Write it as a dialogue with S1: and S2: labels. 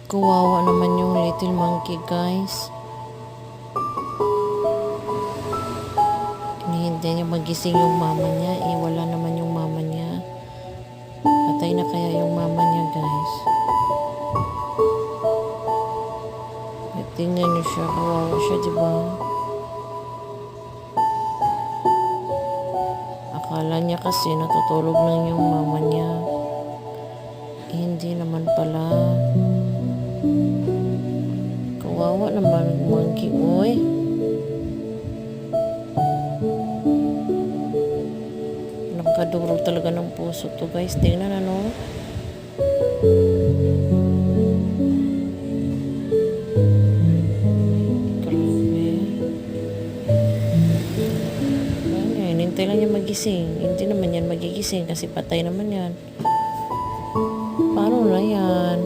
S1: Kawawa naman yung little monkey, guys. Hinihintay niya magising yung mama niya. Wala naman yung mama niya. Patay na kaya yung mama niya, guys. Tingnan niyo siya. Kawawa siya, diba? Akala niya kasi natutulog lang yung mama niya. Hindi naman pala. Kawawa naman ang monkey, oy. Nakadurog talaga ng puso to, guys. Tingnan, ano? Grabe. Hinintay lang niya magising. Hindi naman yan magigising kasi patay naman yan. Paano na yan?